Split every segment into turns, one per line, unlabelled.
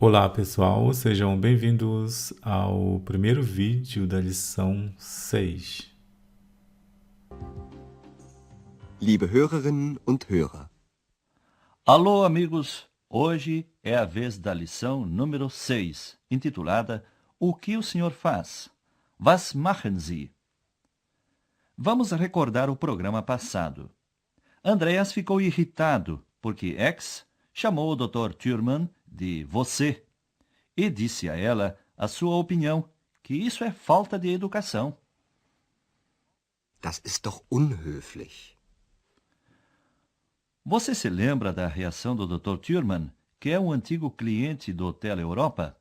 Olá pessoal, sejam bem-vindos ao primeiro vídeo da lição 6.
Liebe Hörerinnen und Hörer,
Alô, amigos! Hoje é a vez da lição número 6, intitulada O que o senhor faz? Was machen Sie? Vamos recordar o programa passado. Andreas ficou irritado porque X chamou o Dr. Thurman de você e disse a ela a sua opinião, que isso é falta de educação.
das ist doch unhöflich.
Você se lembra da reação do Dr. Thurman, que é um antigo cliente do Hotel Europa?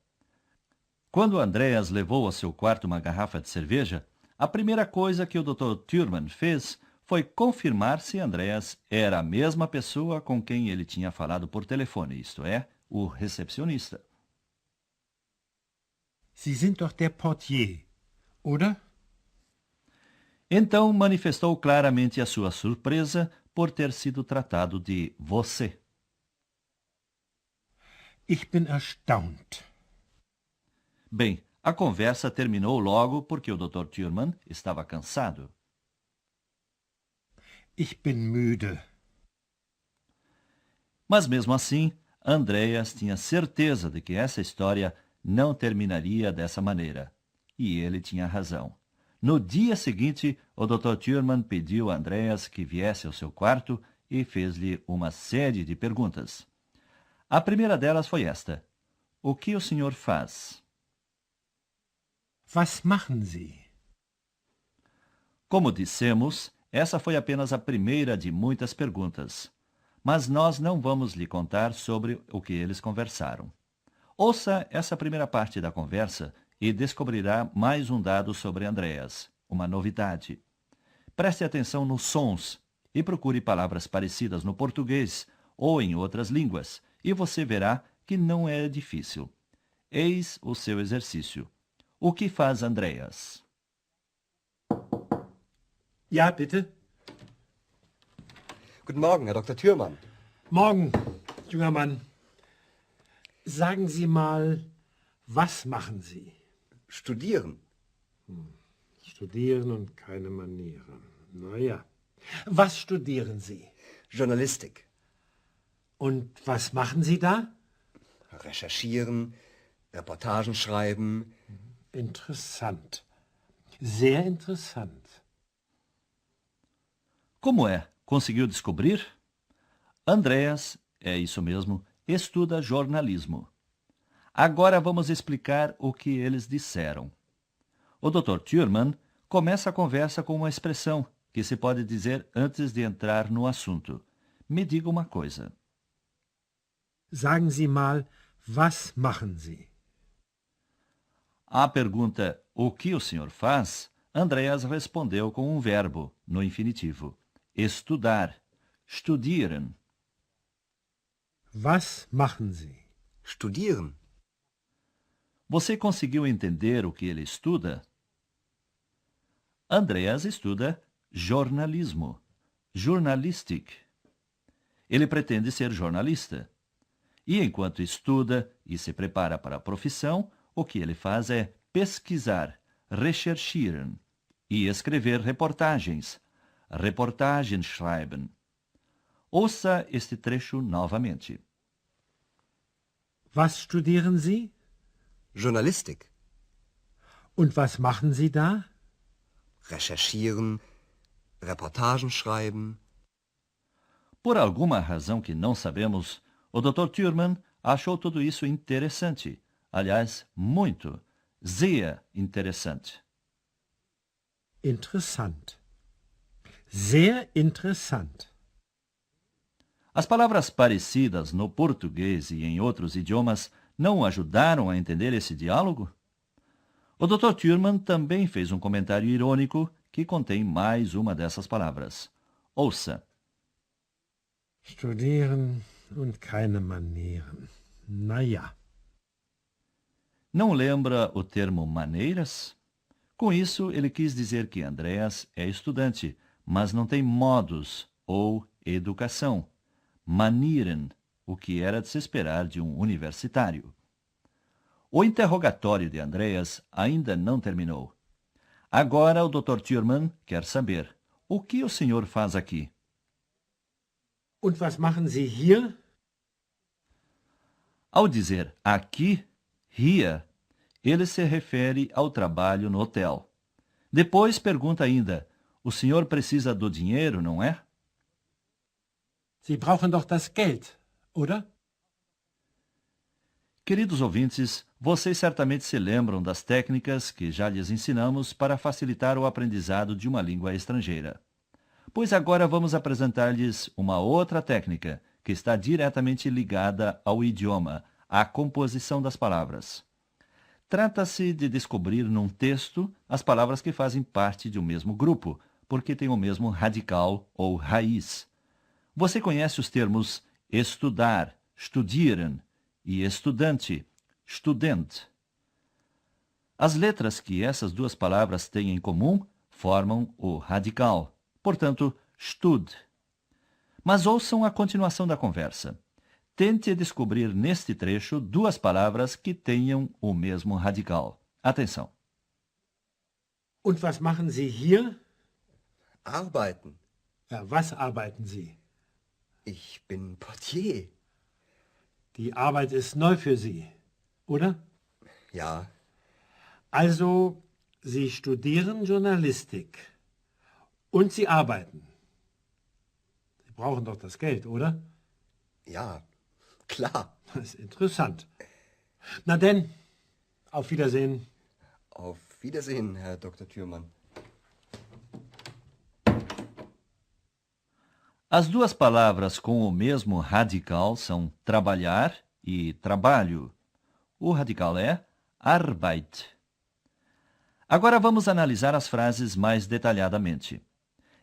Quando Andreas levou ao seu quarto uma garrafa de cerveja, a primeira coisa que o Dr. Thurman fez foi confirmar se Andreas era a mesma pessoa com quem ele tinha falado por telefone, isto é, o recepcionista.
Sie sind doch der Portier, oder?
Então manifestou claramente a sua surpresa por ter sido tratado de você.
Ich bin erstaunt.
Bem, a conversa terminou logo porque o Dr. Thurman estava cansado.
Ich bin müde.
Mas mesmo assim, Andreas tinha certeza de que essa história não terminaria dessa maneira. E ele tinha razão. No dia seguinte, o Dr. Thurman pediu a Andreas que viesse ao seu quarto e fez-lhe uma série de perguntas. A primeira delas foi esta: o que o senhor faz?
Was machen Sie?
Como dissemos, essa foi apenas a primeira de muitas perguntas. Mas nós não vamos lhe contar sobre o que eles conversaram. Ouça essa primeira parte da conversa e descobrirá mais um dado sobre Andreas, uma novidade. Preste atenção nos sons e procure palavras parecidas no português ou em outras línguas, e você verá que não é difícil. Eis o seu exercício. O que faz Andreas?
Ja, bitte.
Guten Morgen, Herr Dr. Thürmann.
Morgen, junger Mann. Sagen Sie mal, was machen Sie?
Studieren.
Studieren und keine Manieren. Na ja. Was studieren Sie?
Journalistik.
Und was machen Sie da?
Recherchieren, Reportagen schreiben.
Interessant. Sehr interessant.
Como é? Conseguiu descobrir? Andreas, é isso mesmo, estuda jornalismo. Agora vamos explicar o que eles disseram. O Dr. Thurman começa a conversa com uma expressão que se pode dizer antes de entrar no assunto. Me diga uma coisa.
Sagen Sie mal, was machen Sie?
À pergunta, o que o senhor faz? Andreas respondeu com um verbo, no infinitivo. Estudar. Studieren.
Was machen Sie?
Studieren.
Você conseguiu entender o que ele estuda? Andreas estuda jornalismo, Journalistik. Ele pretende ser jornalista. E enquanto estuda e se prepara para a profissão, o que ele faz é pesquisar, recherchieren, e escrever reportagens, Reportagen schreiben. Ouça este trecho novamente.
Was studieren Sie?
Journalistik.
Und was machen Sie da?
Recherchieren, Reportagen schreiben.
Por alguma razão que não sabemos, o Dr. Thurman achou tudo isso interessante. Aliás, muito. Sehr interessante.
Interessant. Sehr interessant.
As palavras parecidas no português e em outros idiomas não o ajudaram a entender esse diálogo? O Dr. Thurman também fez um comentário irônico que contém mais uma dessas palavras. Ouça.
Studieren und keine Manieren. Na ja.
Não lembra o termo maneiras? Com isso, ele quis dizer que Andreas é estudante, mas não tem modos ou educação. Manieren, o que era de se esperar de um universitário. O interrogatório de Andreas ainda não terminou. Agora o Dr. Thürmann quer saber: o que o senhor faz aqui?
Und was machen Sie hier?
Ao dizer aqui, here, ele se refere ao trabalho no hotel. Depois pergunta ainda: o senhor precisa do dinheiro, não é?
Sie brauchen doch das Geld, oder?
Queridos ouvintes, vocês certamente se lembram das técnicas que já lhes ensinamos para facilitar o aprendizado de uma língua estrangeira. Pois agora vamos apresentar-lhes uma outra técnica que está diretamente ligada ao idioma, à composição das palavras. Trata-se de descobrir num texto as palavras que fazem parte de um mesmo grupo, porque têm o mesmo radical ou raiz. Você conhece os termos estudar, studieren, e estudante, student. As letras que essas duas palavras têm em comum formam o radical, portanto, stud. Mas ouçam a continuação da conversa. Tente descobrir neste trecho duas palavras que tenham o mesmo radical. Atenção.
Und was machen Sie hier?
Arbeiten.
Ja, was arbeiten Sie?
Ich bin Portier.
Die Arbeit ist neu für Sie, oder?
Ja,
Also, Sie studieren Journalistik. Und Sie arbeiten. Sie brauchen doch das Geld, oder?
ja, klar.
Das ist interessant. Na denn, auf Wiedersehen.
Auf Wiedersehen, Herr Dr. Thürmann.
As duas palavras com o mesmo radical são trabalhar e trabalho. O radical é Arbeit. Agora vamos analisar as frases mais detalhadamente.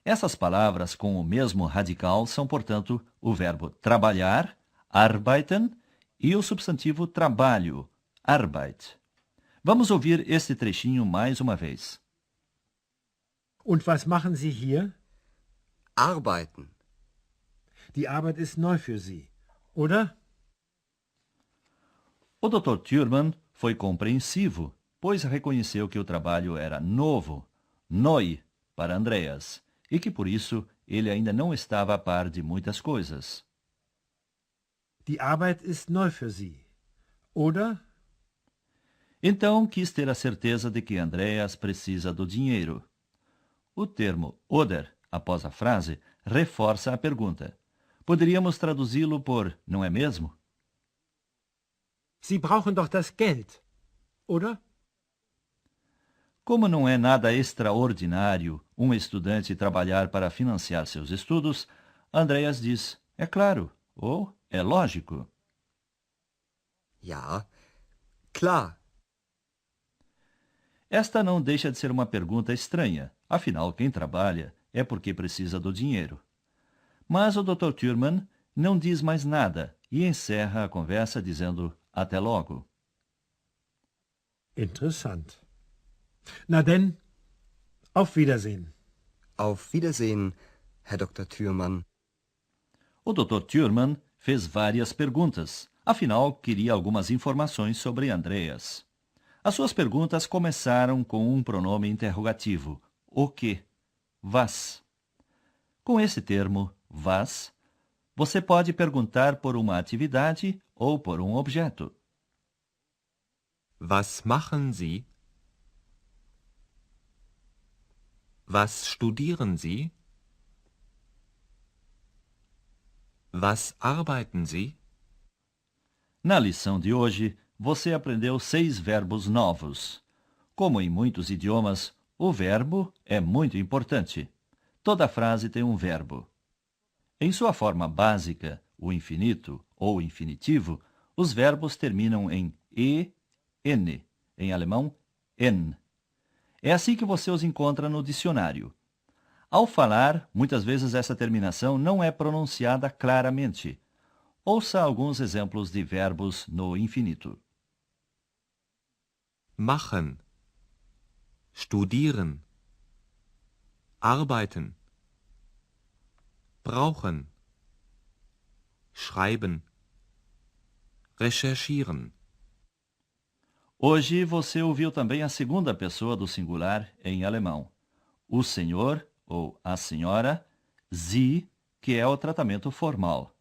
Essas palavras com o mesmo radical são, portanto, o verbo trabalhar, arbeiten, e o substantivo trabalho, Arbeit. Vamos ouvir este trechinho mais uma vez.
Und was machen Sie hier?
Arbeiten.
Die Arbeit ist neu für Sie, oder?
O Dr. Thürmann foi compreensivo, pois reconheceu que o trabalho era novo, neu, para Andreas, e que por isso ele ainda não estava a par de muitas coisas.
Die Arbeit ist neu für Sie, oder?
Então quis ter a certeza de que Andreas precisa do dinheiro. O termo oder, após a frase, reforça a pergunta. Poderíamos traduzi-lo por não é mesmo?
Sie brauchen doch das Geld, oder?
Como não é nada extraordinário um estudante trabalhar para financiar seus estudos, Andreas diz, é claro, ou é lógico.
Ja, klar.
Esta não deixa de ser uma pergunta estranha, afinal, quem trabalha é porque precisa do dinheiro. Mas o Dr. Thürmann não diz mais nada e encerra a conversa dizendo até logo.
Interessant. Na denn, auf Wiedersehen.
Auf Wiedersehen, Herr Dr. Thürmann.
O Dr. Thürmann fez várias perguntas, afinal, queria algumas informações sobre Andreas. As suas perguntas começaram com um pronome interrogativo, o que? Was. Com esse termo, was, você pode perguntar por uma atividade ou por um objeto.
Was machen Sie? Was studieren Sie? Was arbeiten Sie?
Na lição de hoje, você aprendeu 6 verbos novos. Como em muitos idiomas, o verbo é muito importante. Toda frase tem um verbo. Em sua forma básica, o infinito ou infinitivo, os verbos terminam em e, n, em alemão, n. É assim que você os encontra no dicionário. Ao falar, muitas vezes essa terminação não é pronunciada claramente. Ouça alguns exemplos de verbos no infinito.
Machen, studieren, arbeiten, brauchen, schreiben, recherchieren.
Hoje você ouviu também a segunda pessoa do singular em alemão. O senhor ou a senhora, Sie, que é o tratamento formal.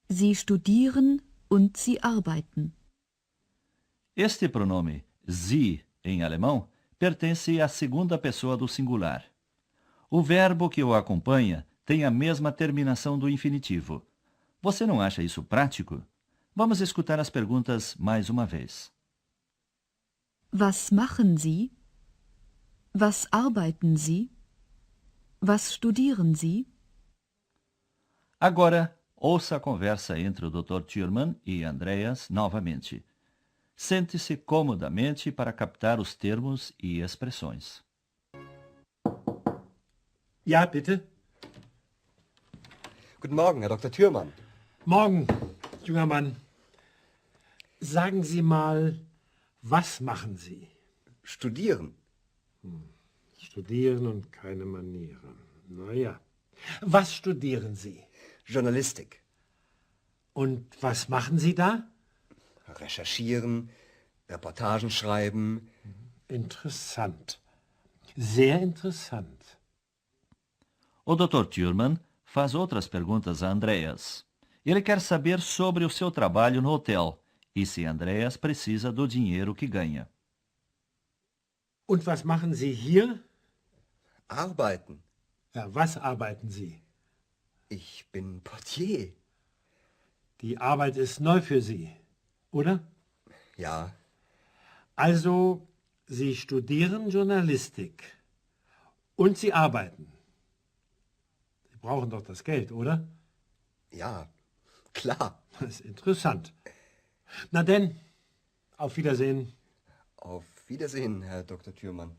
Sie studieren und sie arbeiten.
Este pronome Sie em alemão pertence à segunda pessoa do singular. O verbo que o acompanha tem a mesma terminação do infinitivo. Você não acha isso prático? Vamos escutar as perguntas mais uma vez.
Was machen Sie? Was arbeiten Sie? Was studieren Sie?
Agora, ouça a conversa entre o Dr. Thürmann e Andreas novamente. Sente-se comodamente para captar os termos e expressões.
Ja, bitte.
Guten Morgen, Herr Dr. Thürmann.
Morgen, junger Mann. Sagen Sie mal, was machen Sie?
Studieren.
Studieren und keine Manieren. Na ja. Was studieren Sie?
Journalistik.
Und was machen Sie da?
Recherchieren, Reportagen schreiben.
Interessant. Sehr interessant.
O Dr. Thürmann faz outras perguntas a Andreas. Ele quer saber sobre o seu trabalho no hotel e se Andreas precisa do dinheiro que ganha.
Und was machen Sie hier?
Arbeiten.
Ja, was arbeiten Sie?
Ich bin Portier.
Die Arbeit ist neu für Sie, oder?
Ja,
Also, Sie studieren Journalistik und Sie arbeiten. Sie brauchen doch das Geld, oder?
ja, klar.
Das ist interessant. Na denn, auf Wiedersehen.
Auf Wiedersehen, Herr Dr. Thürmann.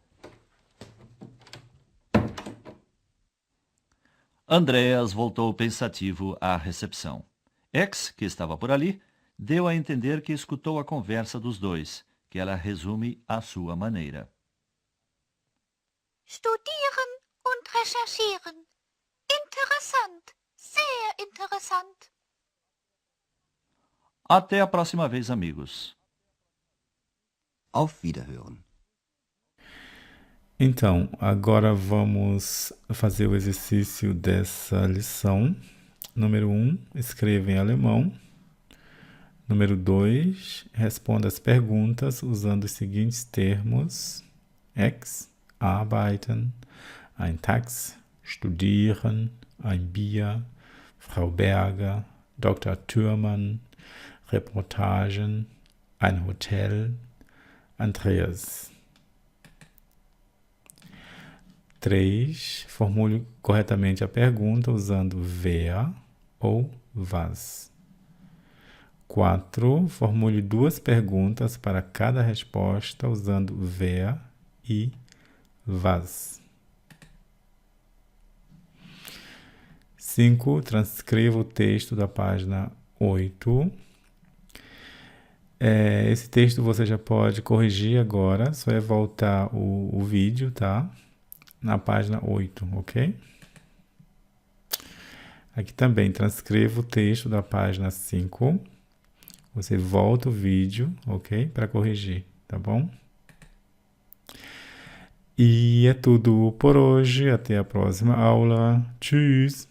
Andreas voltou pensativo à recepção. X, que estava por ali, deu a entender que escutou a conversa dos dois, que ela resume à sua maneira.
Studieren und recherchieren. Interessant. Sehr interessant.
Até a próxima vez, amigos.
Auf Wiederhören.
Então, agora vamos fazer o exercício dessa lição. Número 1, escreva em alemão. Número 2, responda as perguntas usando os seguintes termos: Ex, arbeiten, ein Taxi, studieren, ein Bier, Frau Berger, Dr. Thürmann, Reportagen, ein Hotel, Andreas. 3. Formule corretamente a pergunta usando wer ou was. 4. Formule duas perguntas para cada resposta usando wer e was. 5. Transcreva o texto da página 8. Esse texto você já pode corrigir agora, só é voltar o vídeo, tá? Na página 8, ok? Aqui também transcreva o texto da página 5. Você volta o vídeo, ok? Para corrigir, tá bom? E é tudo por hoje. Até a próxima aula. Tschüss!